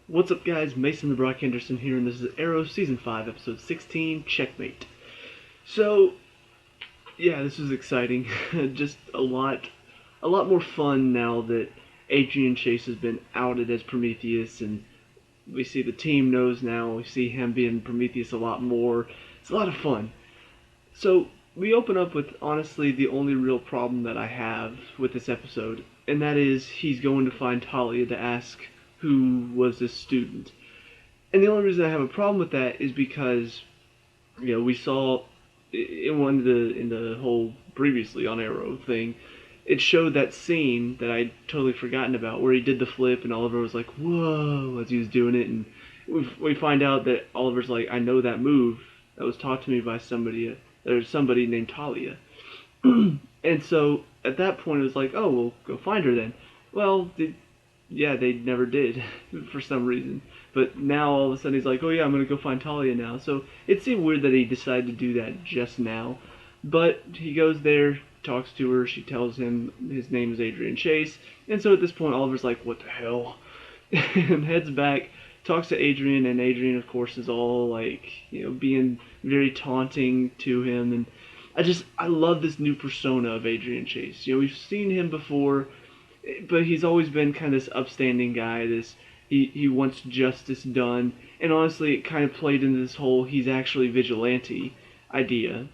What's up, guys? Mason the Brock Henderson here, and this is Arrow Season 5, Episode 16, Checkmate. So, yeah, this is exciting. Just a lot more fun now that Adrian Chase has been outed as Prometheus, and we see the team knows now. We see him being Prometheus a lot more. It's a lot of fun. So, we open up with, honestly, the only real problem that I have with this episode, and that is he's going to find Talia to ask who was this student. And the only reason I have a problem with that is because, we saw in the whole previously on Arrow thing, it showed that scene that I'd totally forgotten about where he did the flip and Oliver was like, whoa, as he was doing it, and we find out that Oliver's like, I know that move. That was taught to me by somebody. There's somebody named Talia. And so at that point it was like, oh, well, go find her then. Well, they never did for some reason. But now all of a sudden he's like, oh yeah, I'm going to go find Talia now. So it seemed weird that he decided to do that just now. But he goes there, talks to her, she tells him his name is Adrian Chase. And so at this point Oliver's like, what the hell? And heads back, talks to Adrian, and Adrian of course is all like, being very taunting to him. And I love this new persona of Adrian Chase. We've seen him before, but he's always been kind of this upstanding guy. He wants justice done, and honestly, it kind of played into this whole he's actually vigilante idea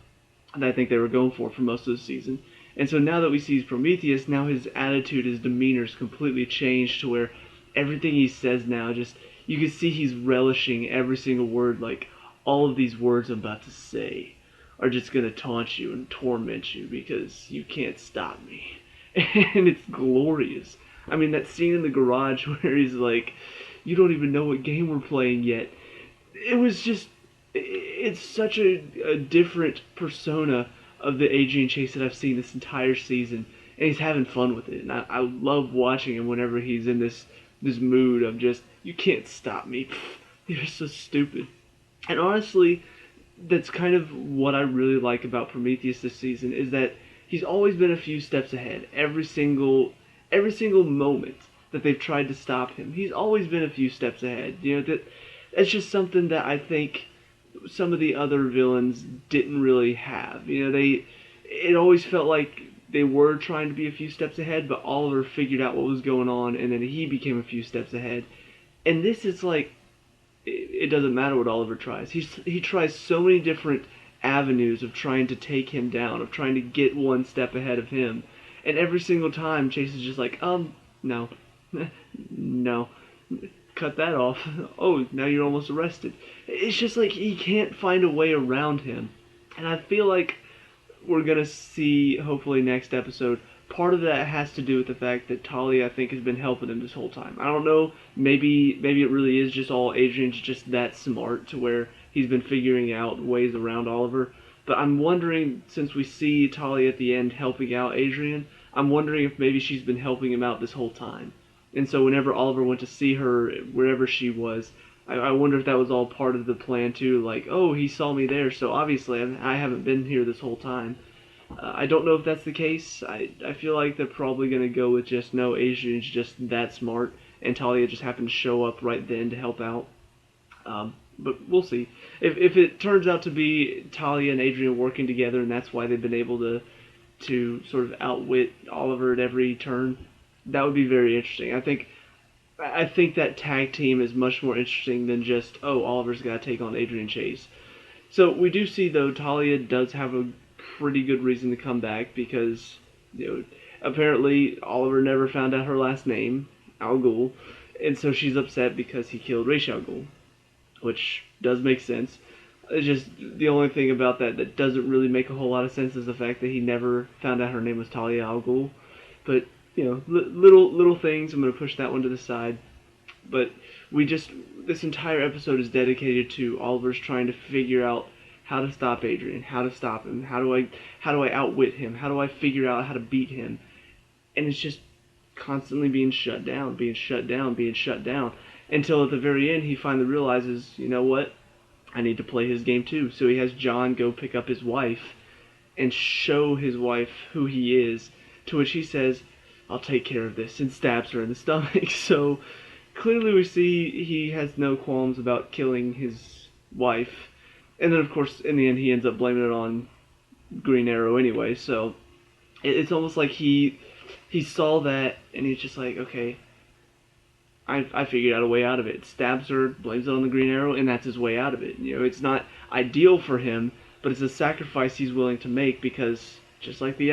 that I think they were going for most of the season. And so now that we see he's Prometheus, now his attitude, his demeanor is completely changed to where everything he says now, just you can see he's relishing every single word. Like, all of these words I'm about to say are just gonna taunt you and torment you because you can't stop me. And it's glorious. I mean, that scene in the garage where he's like, you don't even know what game we're playing yet. It was just, it's such a different persona of the Adrian Chase that I've seen this entire season. And he's having fun with it. And I love watching him whenever he's in this mood of just, you can't stop me. You're so stupid. And honestly, that's kind of what I really like about Prometheus this season, is that he's always been a few steps ahead. Every single moment that they've tried to stop him, he's always been a few steps ahead. That's just something that I think some of the other villains didn't really have. It always felt like they were trying to be a few steps ahead, but Oliver figured out what was going on, and then he became a few steps ahead. And this is like, it doesn't matter what Oliver tries. He tries so many different avenues of trying to take him down, of trying to get one step ahead of him. And every single time, Chase is just like, no, no, cut that off. Oh, now you're almost arrested. It's just like he can't find a way around him. And I feel like we're going to see, hopefully next episode, part of that has to do with the fact that Talia, I think, has been helping him this whole time. I don't know, maybe it really is just all Adrian's just that smart to where he's been figuring out ways around Oliver. But I'm wondering, since we see Talia at the end helping out Adrian, I'm wondering if maybe she's been helping him out this whole time. And so whenever Oliver went to see her, wherever she was, I wonder if that was all part of the plan too. Like, oh, he saw me there, so obviously I haven't been here this whole time. I don't know if that's the case. I feel like they're probably going to go with just, no, Adrian's just that smart, and Talia just happened to show up right then to help out. But we'll see. If it turns out to be Talia and Adrian working together, and that's why they've been able to sort of outwit Oliver at every turn, that would be very interesting. I think that tag team is much more interesting than just, oh, Oliver's got to take on Adrian Chase. So we do see, though, Talia does have a pretty good reason to come back because, apparently Oliver never found out her last name, Al Ghul, and so she's upset because he killed Ra's al Ghul, which does make sense. It's just the only thing about that doesn't really make a whole lot of sense is the fact that he never found out her name was Talia al Ghul. But, little things, I'm going to push that one to the side. But this entire episode is dedicated to Oliver's trying to figure out how to stop Adrian, how to stop him, how do I outwit him, how do I figure out how to beat him. And it's just constantly being shut down, until at the very end he finally realizes, you know what, I need to play his game too. So he has John go pick up his wife and show his wife who he is, to which he says, I'll take care of this, and stabs her in the stomach. So clearly we see he has no qualms about killing his wife. And then, of course, in the end, he ends up blaming it on Green Arrow anyway. So it's almost like he saw that and he's just like, okay, I figured out a way out of it. Stabs her, blames it on the Green Arrow, and that's his way out of it. You know, it's not ideal for him, but it's a sacrifice he's willing to make because, just like the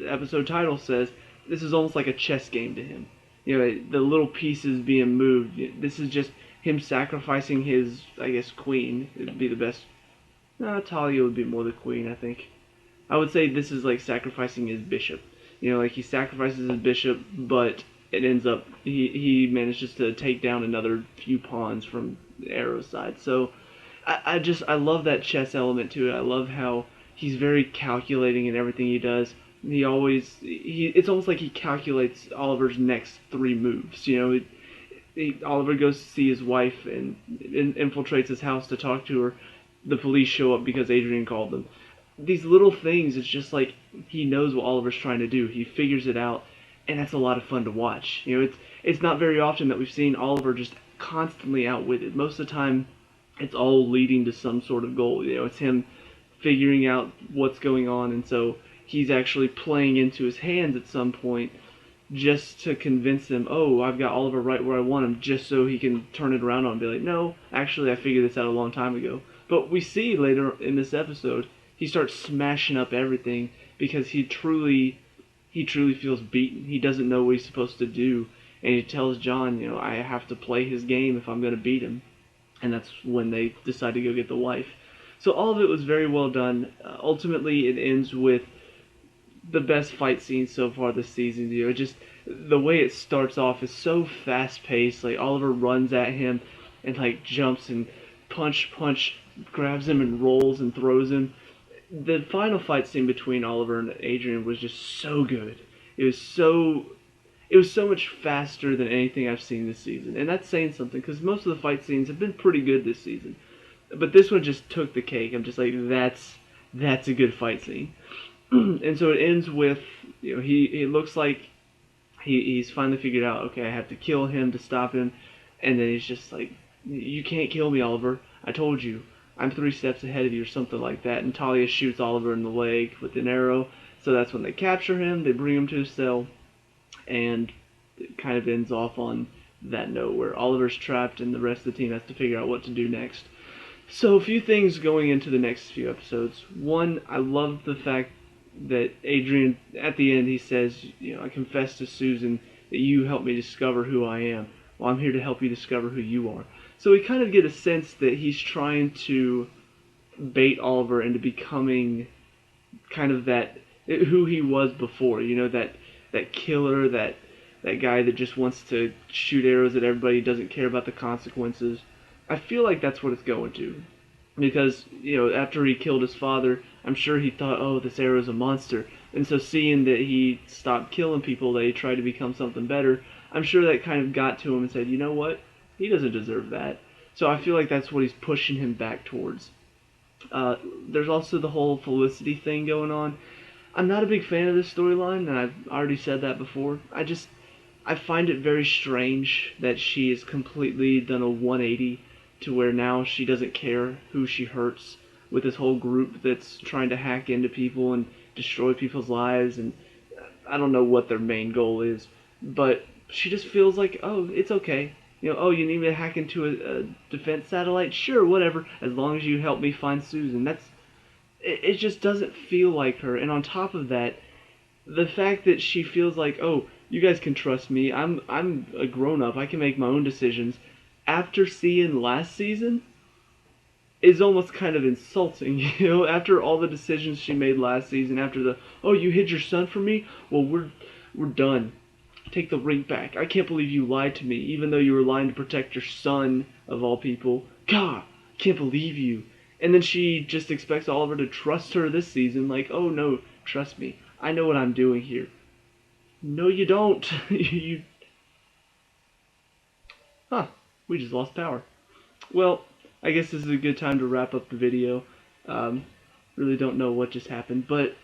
episode title says, this is almost like a chess game to him. You know, the little pieces being moved. This is just him sacrificing his, I guess, queen. It'd be the best. No, Talia would be more the queen, I think. I would say this is like sacrificing his bishop. You know, like he sacrifices his bishop, but it ends up he manages to take down another few pawns from Arrow's side. So I love that chess element to it. I love how he's very calculating in everything he does. It's almost like he calculates Oliver's next three moves. You know, Oliver goes to see his wife and infiltrates his house to talk to her. The police show up because Adrian called them. These little things, it's just like he knows what Oliver's trying to do. He figures it out, and that's a lot of fun to watch. You know, it's not very often that we've seen Oliver just constantly outwitted. Most of the time, it's all leading to some sort of goal. You know, it's him figuring out what's going on, and so he's actually playing into his hands at some point just to convince him, oh, I've got Oliver right where I want him, just so he can turn it around and be like, no, actually, I figured this out a long time ago. But we see later in this episode, he starts smashing up everything because he truly feels beaten. He doesn't know what he's supposed to do, and he tells John, you know, I have to play his game if I'm going to beat him. And that's when they decide to go get the wife. So all of it was very well done. Ultimately, it ends with the best fight scene so far this season. You know, just the way it starts off is so fast paced. Like Oliver runs at him and like jumps and punch, grabs him and rolls and throws him. The final fight scene between Oliver and Adrian was just so good. It was so much faster than anything I've seen this season, and that's saying something because most of the fight scenes have been pretty good this season, but this one just took the cake. I'm just like, that's a good fight scene. And so it ends with, you know, he looks like he's finally figured out, okay, I have to kill him to stop him, and then he's just like, you can't kill me, Oliver. I told you. I'm 3 steps ahead of you, or something like that. And Talia shoots Oliver in the leg with an arrow. So that's when they capture him. They bring him to his cell, and it kind of ends off on that note where Oliver's trapped, and the rest of the team has to figure out what to do next. So a few things going into the next few episodes. One, I love the fact that Adrian, at the end, he says, you know, I confess to Susan that you helped me discover who I am. Well, I'm here to help you discover who you are. So we kind of get a sense that he's trying to bait Oliver into becoming kind of that, who he was before, you know, that killer, that guy that just wants to shoot arrows at everybody, doesn't care about the consequences. I feel like that's what it's going to. Because, you know, after he killed his father, I'm sure he thought, oh, this arrow's a monster. And so seeing that he stopped killing people, that he tried to become something better, I'm sure that kind of got to him and said, you know what? He doesn't deserve that. So I feel like that's what he's pushing him back towards. There's also the whole Felicity thing going on. I'm not a big fan of this storyline, and I've already said that before. I find it very strange that she has completely done a 180 to where now she doesn't care who she hurts with this whole group that's trying to hack into people and destroy people's lives, and I don't know what their main goal is, but she just feels like, oh, it's okay. You know, oh, you need me to hack into a defense satellite? Sure, whatever, as long as you help me find Susan. It just doesn't feel like her. And on top of that, the fact that she feels like, oh, you guys can trust me. I'm a grown-up. I can make my own decisions. After seeing last season, is almost kind of insulting, you know, after all the decisions she made last season, after the, oh, you hid your son from me? Well, we're done. Take the ring back. I can't believe you lied to me, even though you were lying to protect your son, of all people. God, can't believe you. And then she just expects Oliver to trust her this season, like, oh no, trust me. I know what I'm doing here. No, you don't. We just lost power. Well, I guess this is a good time to wrap up the video. Really don't know what just happened, but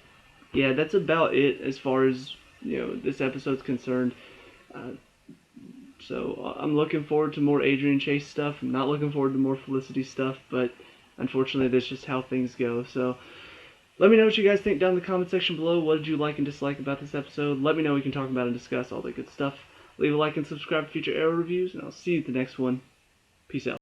yeah, that's about it as far as, you know, this episode's concerned. So I'm looking forward to more Adrian Chase stuff. I'm not looking forward to more Felicity stuff, but unfortunately that's just how things go. So let me know what you guys think down in the comment section below. What did you like and dislike about this episode? Let me know. We can talk about and discuss all the good stuff. Leave a like and subscribe for future Arrow reviews, and I'll see you at the next one. Peace out.